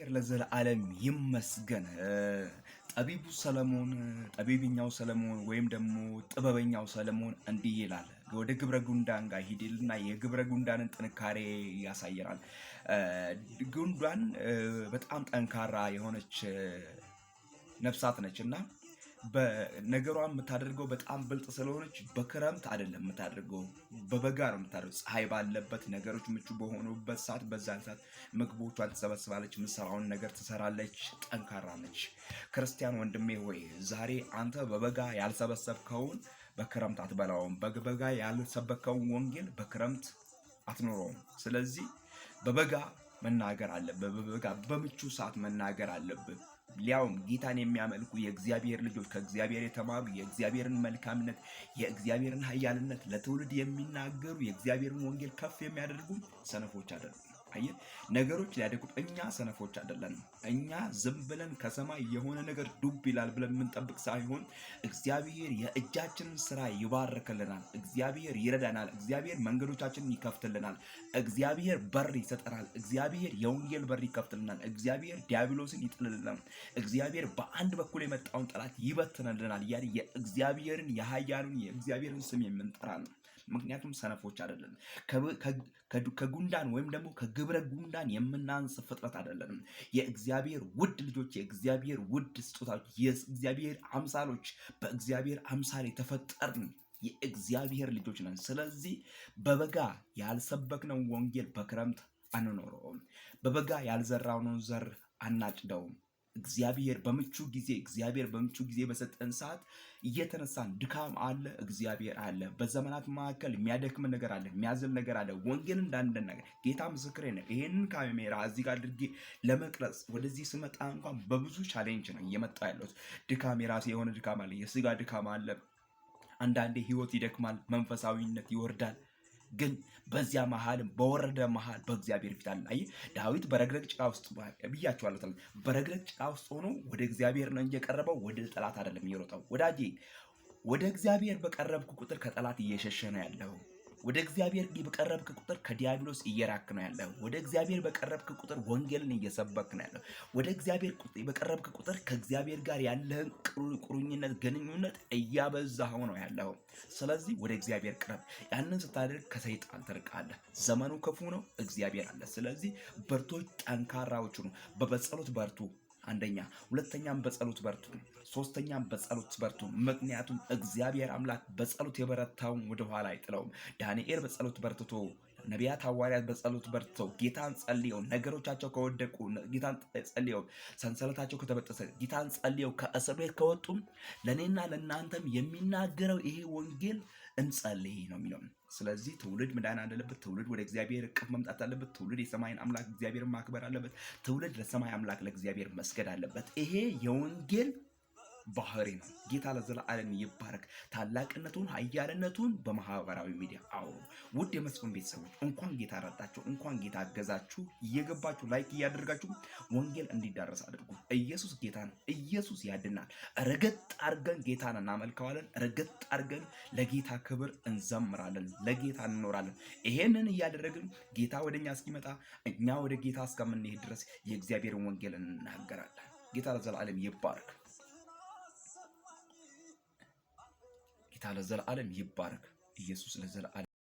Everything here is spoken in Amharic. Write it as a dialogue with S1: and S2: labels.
S1: ለዘላለም ይመስገን። ጠቢብኛው ሰለሞን ወይም ደግሞ ጥበበኛው ሰለሞን እንዲህ ይላል፣ ወደ ግብረ ጉንዳን ጋር ሂድልና የግብረ ጉንዳንን ጥንካሬ ያሳየናል። ጉንዳን በጣም ጠንካራ የሆነች ነፍሳት ነችና በነገሯን የምታደርገው በጣም ብልጥ ስለሆነች በክረምት አይደለም የምታደርገው፣ በበጋ ነው የምታደርገው። ፀሐይ ባለበት ነገሮች ምቹ በሆኑበት ሰዓት በዛን ሰዓት ምግቦቿን ትሰበስባለች፣ የምትሰራውን ነገር ትሰራለች፣ ጠንካራ ነች። ክርስቲያን ወንድሜ ሆይ ዛሬ አንተ በበጋ ያልሰበሰብከውን በክረምት አትበላውም፣ በበጋ ያልሰበከውን ወንጌል በክረምት አትኖረውም። ስለዚህ በበጋ መናገር አለብህ፣ በበጋ በምቹ ሰዓት መናገር አለብህ። ሊያውም ጌታን የሚያመልኩ የእግዚአብሔር ልጆች ከእግዚአብሔር የተማሩ የእግዚአብሔርን መልካምነት የእግዚአብሔርን ኃያልነት ለትውልድ የሚናገሩ የእግዚአብሔርን ወንጌል ከፍ የሚያደርጉ ሰነፎች አይደሉም። አየህ፣ ነገሮች ሊያደርጉት እኛ ሰነፎች አይደለንም። እኛ ዝም ብለን ከሰማይ የሆነ ነገር ዱብ ይላል ብለን የምንጠብቅ ሳይሆን እግዚአብሔር የእጃችንን ስራ ይባርክልናል፣ እግዚአብሔር ይረዳናል፣ እግዚአብሔር መንገዶቻችንን ይከፍትልናል፣ እግዚአብሔር በር ይሰጠናል፣ እግዚአብሔር የወንጌል በር ይከፍትልናል፣ እግዚአብሔር ዲያብሎስን ይጥልልናል፣ እግዚአብሔር በአንድ በኩል የመጣውን ጠላት ይበትንልናል እያለ የእግዚአብሔርን የኃያሉን የእግዚአብሔርን ስም የምንጠራ ነው። ምክንያቱም ሰነፎች አይደለም። ከጉንዳን ወይም ደግሞ ከግብረ ጉንዳን የምናንስ ፍጥረት አይደለንም። የእግዚአብሔር ውድ ልጆች፣ የእግዚአብሔር ውድ ስጦታዎች፣ የእግዚአብሔር አምሳሎች፣ በእግዚአብሔር አምሳል የተፈጠርን የእግዚአብሔር ልጆች ነን። ስለዚህ በበጋ ያልሰበክነው ወንጌል በክረምት አንኖረውም። በበጋ ያልዘራነውን ዘር አናጭደውም። እግዚአብሔር በምቹ ጊዜ በሰጠን ሰዓት እየተነሳን ድካም አለ፣ እግዚአብሔር አለ። በዘመናት መካከል የሚያደክም ነገር አለ፣ የሚያዝል ነገር አለ። ወንጌል እንዳንደናገር ጌታ ምስክሬ ነው። ይሄንን ካሜራ እዚህ ጋር አድርጌ ለመቅረጽ ወደዚህ ስመጣ እንኳን በብዙ ቻሌንጅ ነው እየመጣ ያለሁት። ድካም የራሴ የሆነ ድካም አለ፣ የስጋ ድካም አለ። አንዳንዴ ህይወት ይደክማል፣ መንፈሳዊነት ይወርዳል። ግን በዚያ መሃልም በወረደ መሃል በእግዚአብሔር ፊት አለ። አይ ዳዊት በረግረግ ጭቃ ውስጥ ብያቸዋለሁ። በረግረግ ጭቃ ውስጥ ሆኖ ወደ እግዚአብሔር ነው የቀረበው፣ ወደ ጠላት አይደለም የሮጠው። ወዳጄ ወደ እግዚአብሔር በቀረብኩ ቁጥር ከጠላት እየሸሸ ነው ያለው። ወደ እግዚአብሔር በቀረብክ ቁጥር ከዲያብሎስ እየራክ ነው ያለው። ወደ እግዚአብሔር በቀረብክ ቁጥር ወንጌልን እየሰበክ ነው ያለው። ወደ እግዚአብሔር በቀረብክ ቁጥር ከእግዚአብሔር ጋር ያለህን ቁርኝነት ግንኙነት እያበዛኸው ነው ያለው። ስለዚህ ወደ እግዚአብሔር ቅረብ። ያንን ስታደርግ ከሰይጣን ትርቃለህ። ዘመኑ ክፉ ነው፣ እግዚአብሔር አለ። ስለዚህ በርቶች፣ ጠንካራዎች ነው። በጸሎት በርቱ። አንደኛ፣ ሁለተኛም በጸሎት በርቱ፣ ሶስተኛም በጸሎት በርቱ። ምክንያቱም እግዚአብሔር አምላክ በጸሎት የበረታውን ወደ ኋላ አይጥለውም። ዳንኤል በጸሎት በርትቶ፣ ነቢያት ሐዋርያት በጸሎት በርትተው ጌታን ጸልየው ነገሮቻቸው ከወደቁ፣ ጌታን ጸልየው ሰንሰለታቸው ከተበጠሰ፣ ጌታን ጸልየው ከእስር ቤት ከወጡም ለእኔና ለእናንተም የሚናገረው ይሄ ወንጌል እንጸልይ ነው የሚለው። ስለዚህ ትውልድ መዳን አለበት። ትውልድ ወደ እግዚአብሔር እቅፍ መምጣት አለበት። ትውልድ የሰማይን አምላክ እግዚአብሔርን ማክበር አለበት። ትውልድ ለሰማይ አምላክ ለእግዚአብሔር መስገድ አለበት። ይሄ የወንጌል ባህሪ ነው። ጌታ ለዘላለም ይባረክ። ታላቅነቱን ኃያልነቱን በማህበራዊ ሚዲያ አውሩ። ውድ የመስፍን ቤተሰቦች እንኳን ጌታ ረዳችሁ፣ እንኳን ጌታ አገዛችሁ። እየገባችሁ ላይክ እያደረጋችሁ ወንጌል እንዲዳረስ አድርጉ። ኢየሱስ ጌታ ነው። ኢየሱስ ያድናል። ረገጥ አድርገን ጌታን እናመልከዋለን። ረገጥ አድርገን ለጌታ ክብር እንዘምራለን፣ ለጌታ እንኖራለን። ይሄንን እያደረግን ጌታ ወደኛ እስኪመጣ እኛ ወደ ጌታ እስከምንሄድ ድረስ የእግዚአብሔርን ወንጌል እንናገራለን። ጌታ ለዘላለም ይባረክ። ጌታ ለዘላለም ይባረክ። ኢየሱስ ለዘላለም